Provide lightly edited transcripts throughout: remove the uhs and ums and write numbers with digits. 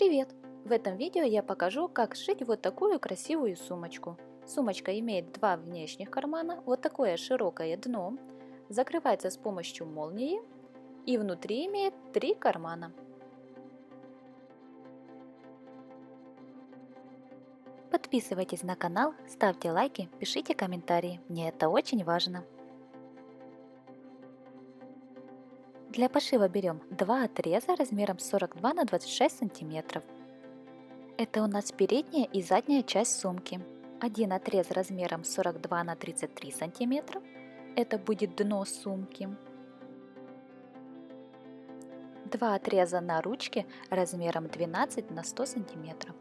Привет! В этом видео я покажу, как сшить вот такую красивую сумочку. Сумочка имеет два внешних кармана, вот такое широкое дно, закрывается с помощью молнии и внутри имеет три кармана. Подписывайтесь на канал, ставьте лайки, пишите комментарии, мне это очень важно. Для пошива берем два отреза размером 42 на 26 сантиметров. Это у нас передняя и задняя часть сумки. Один отрез размером 42 на 33 сантиметра. Это будет дно сумки. Два отреза на ручке размером 12 на 100 сантиметров.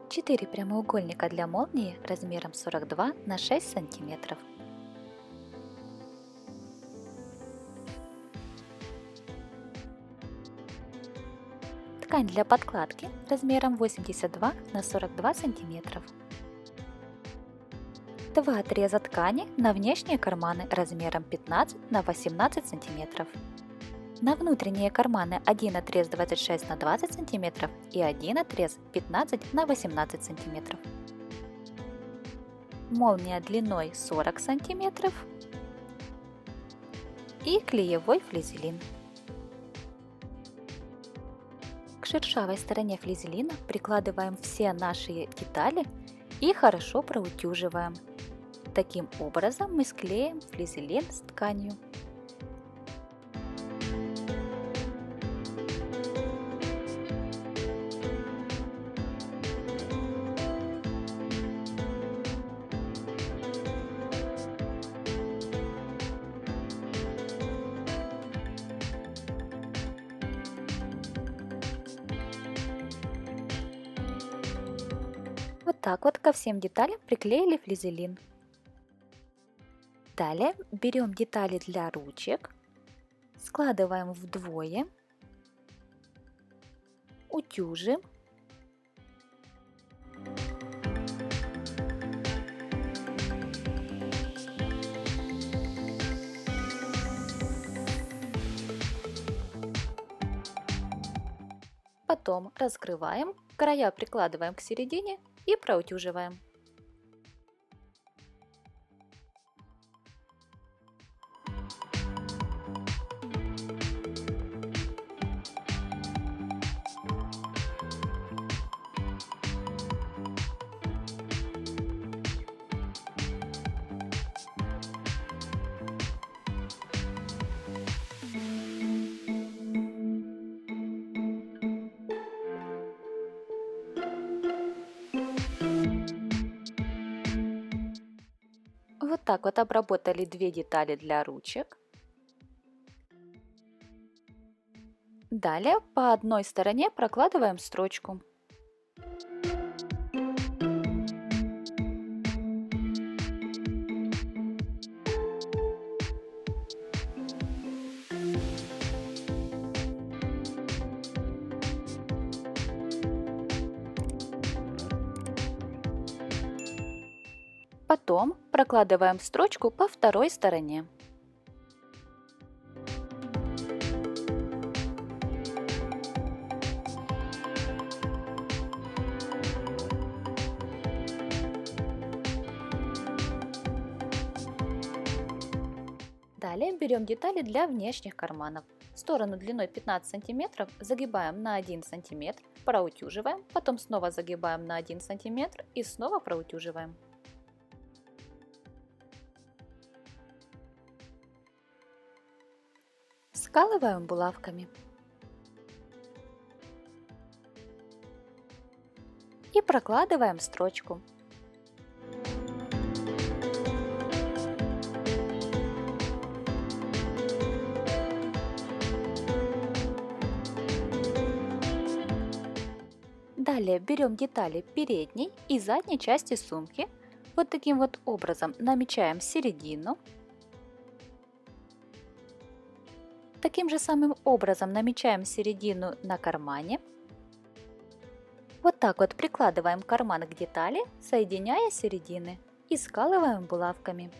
Четыре прямоугольника для молнии размером 42 на 6 сантиметров. Ткань для подкладки размером 82 на 42 сантиметров. Два отреза ткани на внешние карманы размером 15 на 18 сантиметров. На внутренние карманы один отрез 26 на 20 сантиметров и один отрез 15 на 18 сантиметров. Молния длиной 40 сантиметров и клеевой флизелин. К шершавой стороне флизелина прикладываем все наши детали и хорошо проутюживаем. Таким образом мы склеим флизелин с тканью. Вот так вот ко всем деталям приклеили флизелин. Далее берем детали для ручек, складываем вдвое, утюжим. Потом раскрываем, края прикладываем к середине и проутюживаем. Вот так вот обработали две детали для ручек. Далее по одной стороне прокладываем строчку. Потом прокладываем строчку по второй стороне. Далее берем детали для внешних карманов. Сторону длиной 15 см загибаем на 1 см, проутюживаем, потом снова загибаем на 1 см и снова проутюживаем. Скалываем булавками и прокладываем строчку. Далее берем детали передней и задней части сумки. Вот таким вот образом намечаем середину. Таким же самым образом намечаем середину на кармане. Вот так вот прикладываем карман к детали, соединяя середины, и скалываем булавками.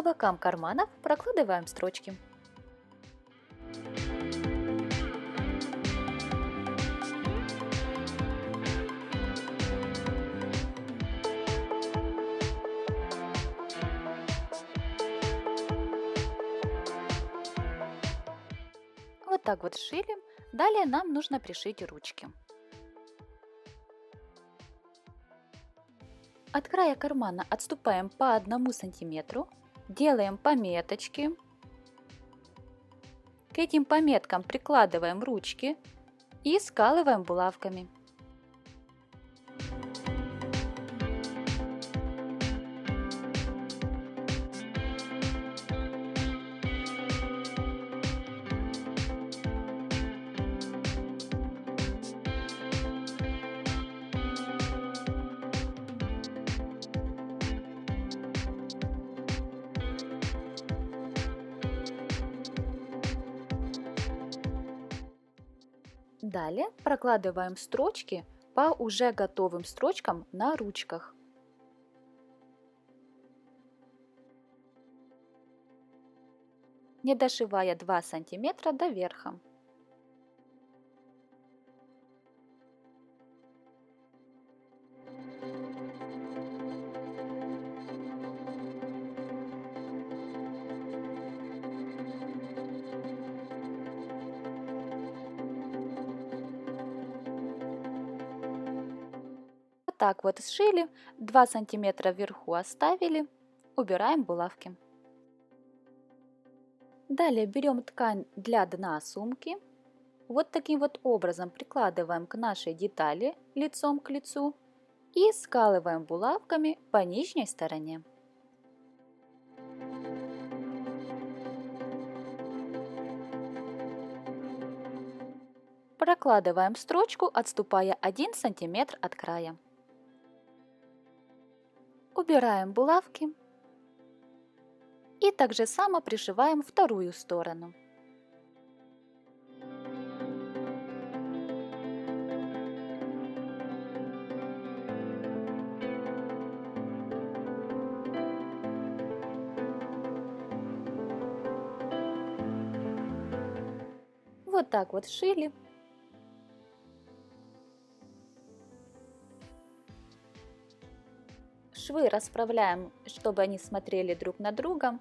По бокам карманов прокладываем строчки. Вот так вот сшили. Далее нам нужно пришить ручки. От края кармана отступаем по 1 сантиметру, делаем пометочки. К этим пометкам прикладываем ручки и скалываем булавками. Далее прокладываем строчки по уже готовым строчкам на ручках. Не дошивая 2 сантиметра до верха. Вот так вот сшили, 2 сантиметра вверху оставили, убираем булавки. Далее берем ткань для дна сумки. Вот таким вот образом прикладываем к нашей детали лицом к лицу и скалываем булавками по нижней стороне. Прокладываем строчку, отступая 1 сантиметр от края. Убираем булавки и так же само пришиваем вторую сторону. Вот так вот сшили. Швы расправляем, чтобы они смотрели друг на друга.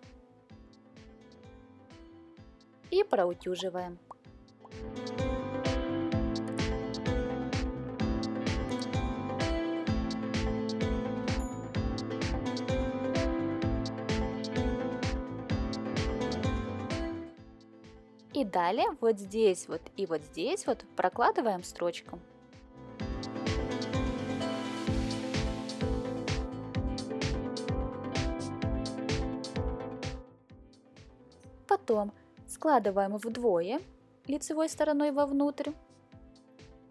И проутюживаем. И далее вот здесь вот и вот здесь вот прокладываем строчку. Потом складываем вдвое лицевой стороной вовнутрь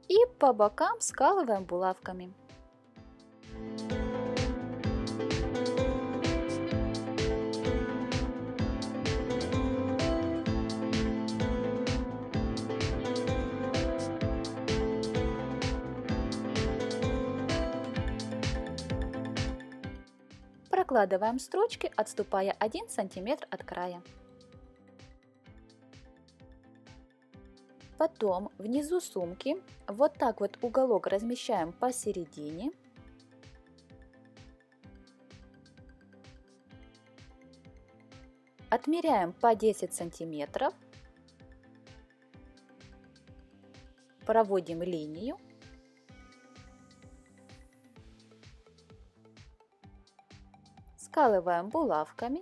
и по бокам скалываем булавками. Прокладываем строчки, отступая 1 сантиметр от края. Потом внизу сумки вот так вот уголок размещаем посередине. Отмеряем по 10 сантиметров. Проводим линию. Скалываем булавками.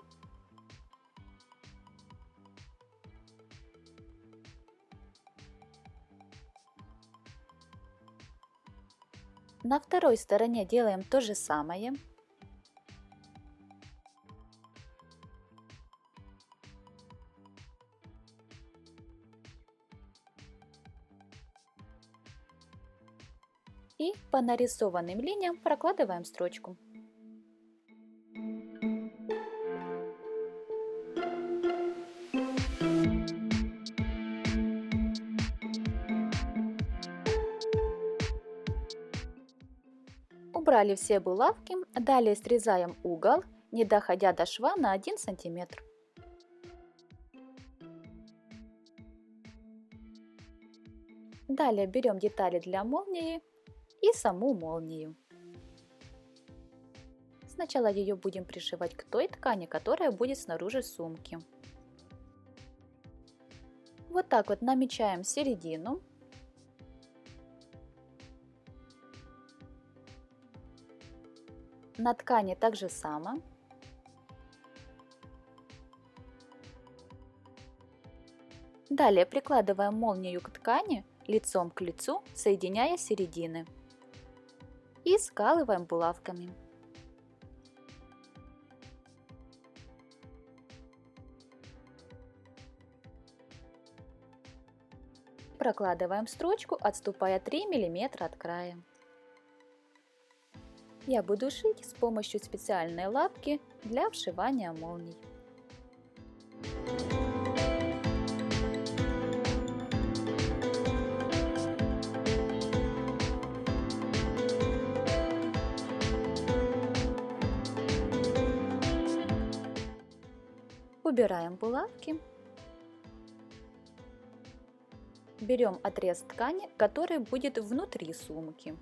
На второй стороне делаем то же самое. И по нарисованным линиям прокладываем строчку. Убрали все булавки, далее срезаем угол не доходя до шва на 1 сантиметр. Далее берем детали для молнии и саму молнию. Сначала ее будем пришивать к той ткани, которая будет снаружи сумки. Вот так вот намечаем середину. На ткани так же само. Далее прикладываем молнию к ткани лицом к лицу, соединяя середины. И скалываем булавками. Прокладываем строчку, отступая 3 мм от края. Я буду шить с помощью специальной лапки для вшивания молний. Убираем булавки. Берем отрез ткани, который будет внутри сумки.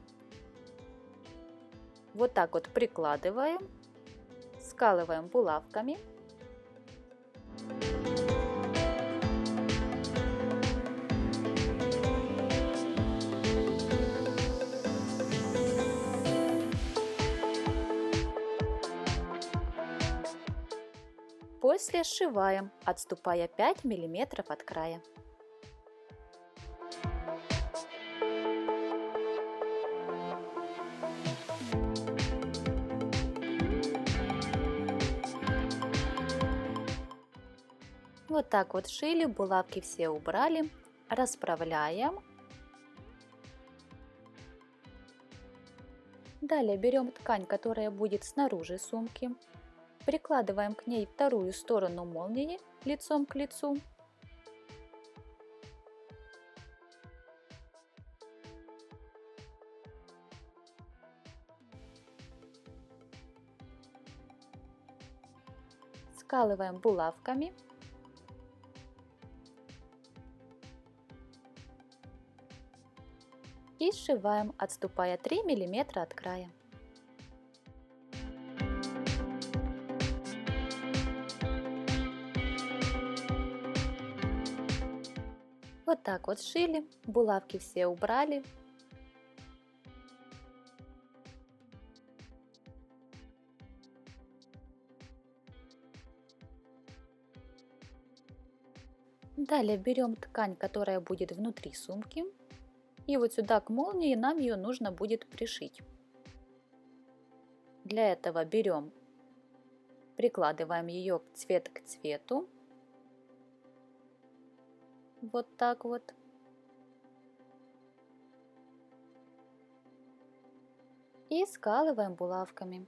Вот так вот прикладываем, скалываем булавками. После сшиваем, отступая 5 мм от края. Вот так вот шили, булавки все убрали, расправляем. Далее берем ткань, которая будет снаружи сумки, прикладываем к ней вторую сторону молнии лицом к лицу. Скалываем булавками. И сшиваем, отступая 3 мм от края. Вот так вот сшили, булавки все убрали. Далее берем ткань, которая будет внутри сумки. И вот сюда к молнии нам ее нужно будет пришить. Для этого берем, прикладываем ее цвет к цвету. Вот так вот. И скалываем булавками.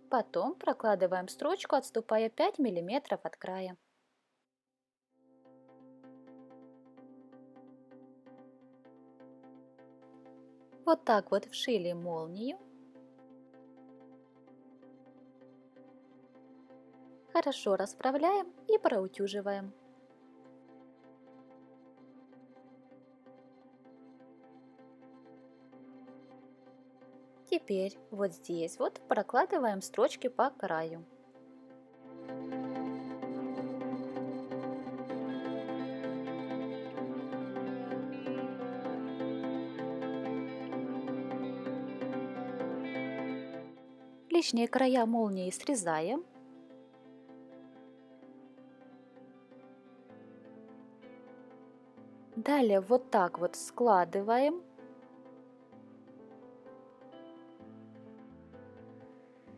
Потом прокладываем строчку, отступая 5 мм от края. Вот так вот вшили молнию. Хорошо расправляем и проутюживаем. Теперь вот здесь вот прокладываем строчки по краю. Лишние края молнии срезаем. Далее вот так вот складываем.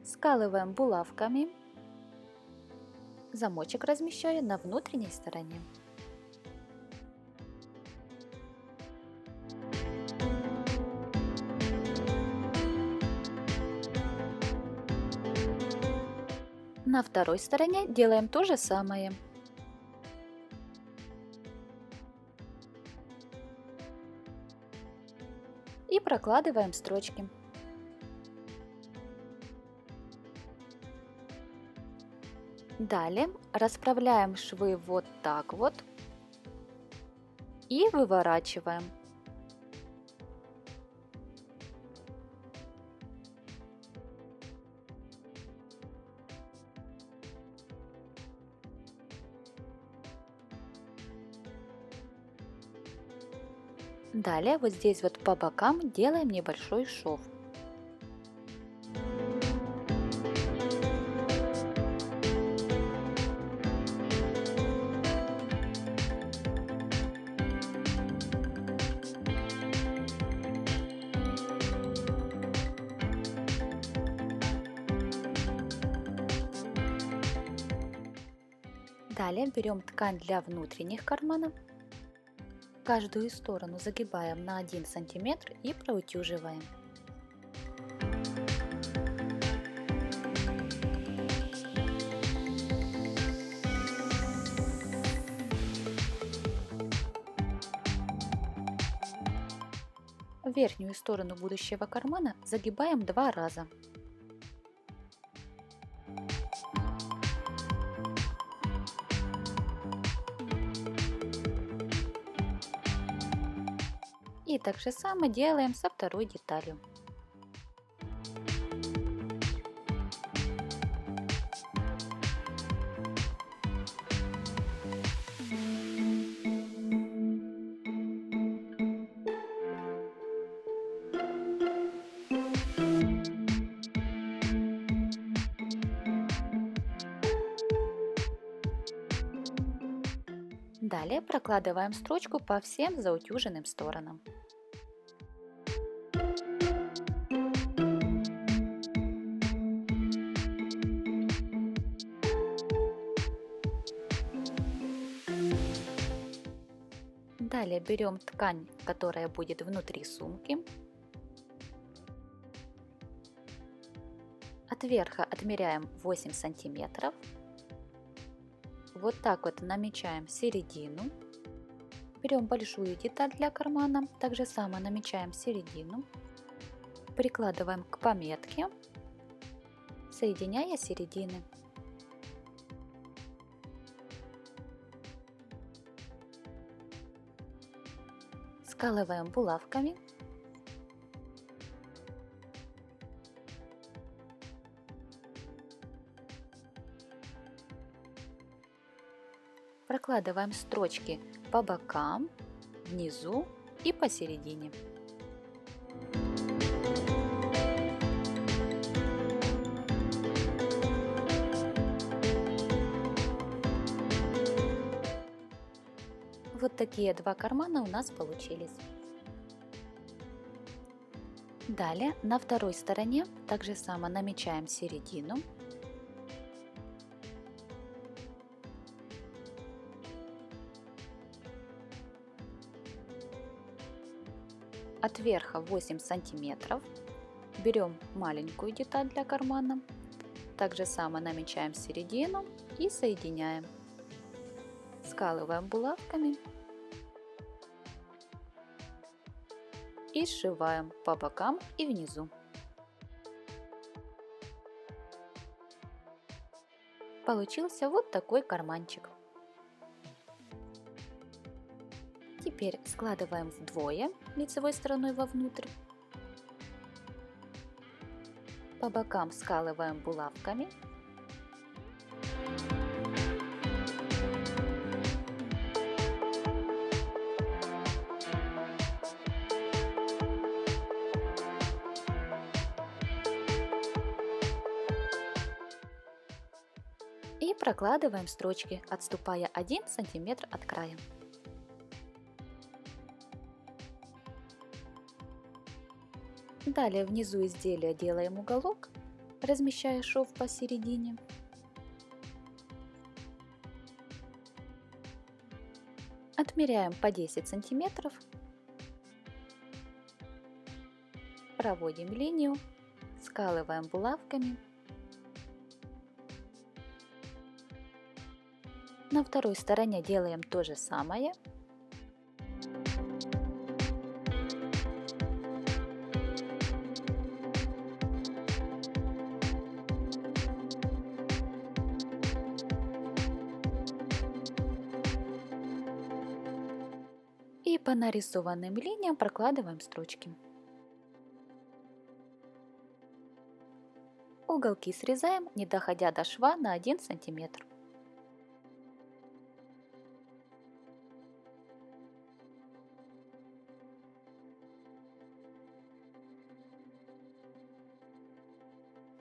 Скалываем булавками. Замочек размещаю на внутренней стороне. На второй стороне делаем то же самое. прокладываем строчки. Далее расправляем швы вот так вот и выворачиваем. Далее вот здесь вот по бокам делаем небольшой шов. Далее берем ткань для внутренних карманов, каждую сторону загибаем на 1 сантиметр и проутюживаем. Верхнюю сторону будущего кармана загибаем 2 раза. И так же самое делаем со второй деталью. Далее прокладываем строчку по всем заутюженным сторонам. Далее берем ткань, которая будет внутри сумки. От верха отмеряем 8 сантиметров. Вот так вот намечаем середину. Берем большую деталь для кармана, так же само намечаем середину. Прикладываем к пометке, соединяя середины. Скалываем булавками. Прокладываем строчки по бокам, внизу и посередине. Вот такие 2 кармана у нас получились. Далее на второй стороне так же само намечаем середину. От верха 8 сантиметров. Берем маленькую деталь для кармана. Так же само намечаем середину и соединяем. Скалываем булавками и сшиваем по бокам и внизу. Получился вот такой карманчик. Теперь складываем вдвое лицевой стороной вовнутрь. По бокам скалываем булавками. И прокладываем строчки, отступая 1 сантиметр от края. Далее внизу изделия делаем уголок, размещая шов посередине. Отмеряем по 10 сантиметров. Проводим линию, скалываем булавками. На второй стороне делаем то же самое. По нарисованным линиям прокладываем строчки. Уголки срезаем, не доходя до шва, на 1 сантиметр.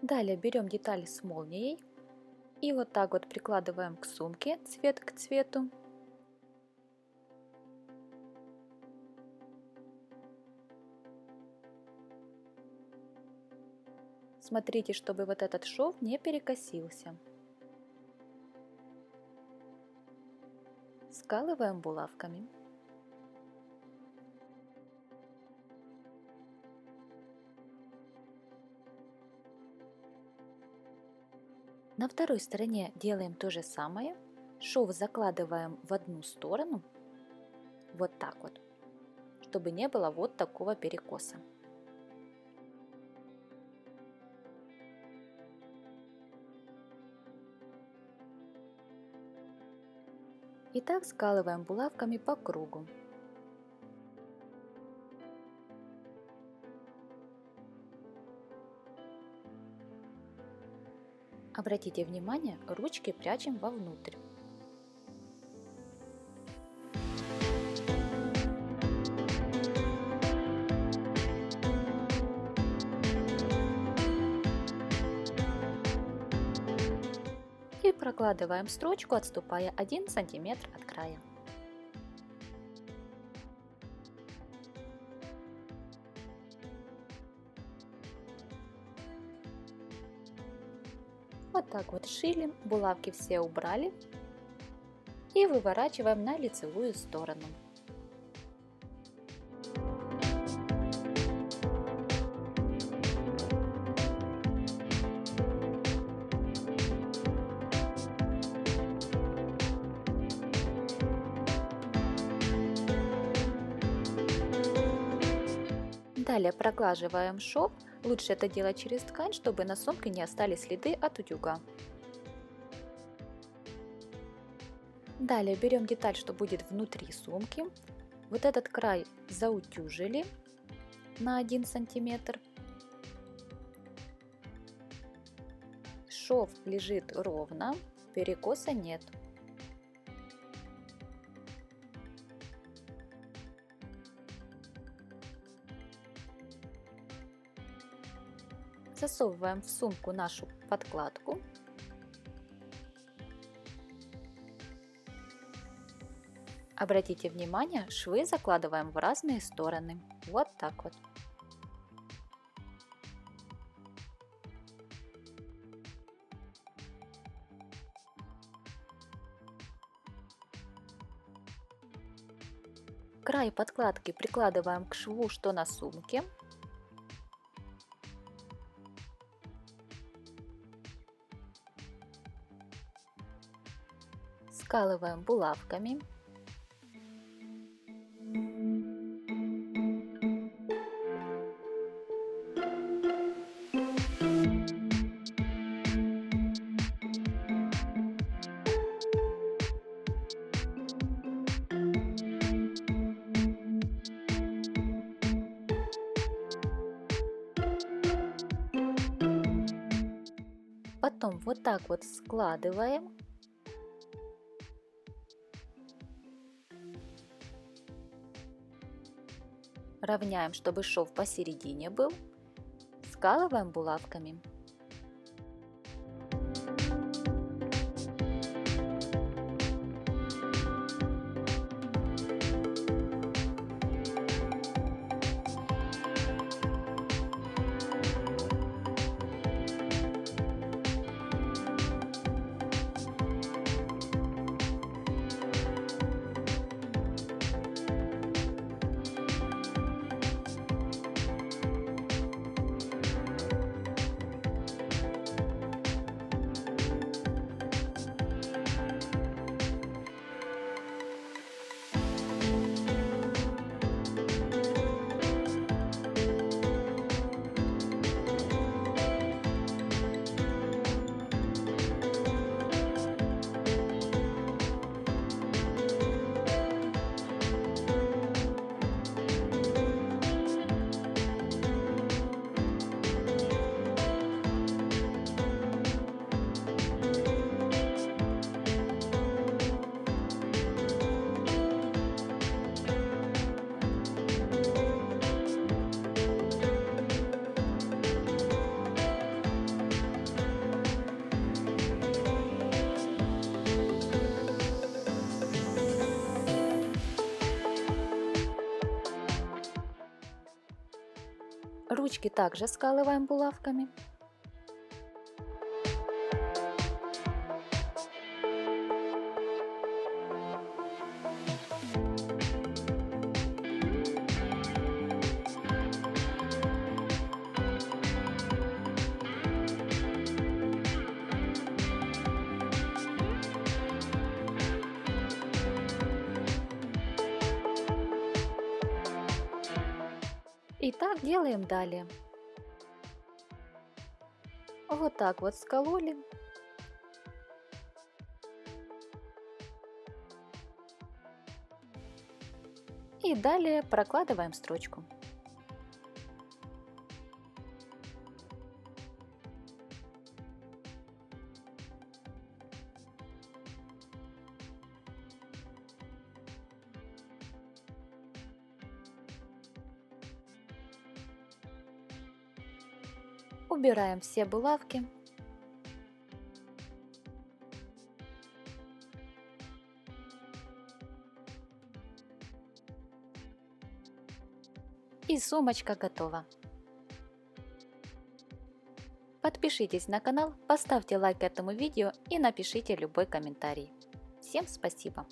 Далее берем деталь с молнией и вот так вот прикладываем к сумке цвет к цвету. Смотрите, чтобы вот этот шов не перекосился. Скалываем булавками. На второй стороне делаем то же самое. Шов закладываем в одну сторону, вот так вот, чтобы не было вот такого перекоса. И так скалываем булавками по кругу. Обратите внимание, ручки прячем вовнутрь. И прокладываем строчку, отступая 1 сантиметр от края. Вот так вот шили, булавки все убрали и выворачиваем на лицевую сторону. Далее проглаживаем шов, лучше это делать через ткань, чтобы на сумке не остались следы от утюга. Далее берем деталь, что будет внутри сумки. Вот этот край заутюжили на 1 сантиметр. Шов лежит ровно, перекоса нет. Засовываем в сумку нашу подкладку. Обратите внимание, швы закладываем в разные стороны. Вот так вот. Край подкладки прикладываем к шву, что на сумке. Скалываем булавками. Потом вот так вот складываем. Равняем, чтобы шов посередине был. Скалываем булавками. Ручки также скалываем булавками. И так делаем далее. Вот так вот скололи. И далее прокладываем строчку. Убираем все булавки. И сумочка готова. Подпишитесь на канал, поставьте лайк этому видео и напишите любой комментарий. Всем спасибо!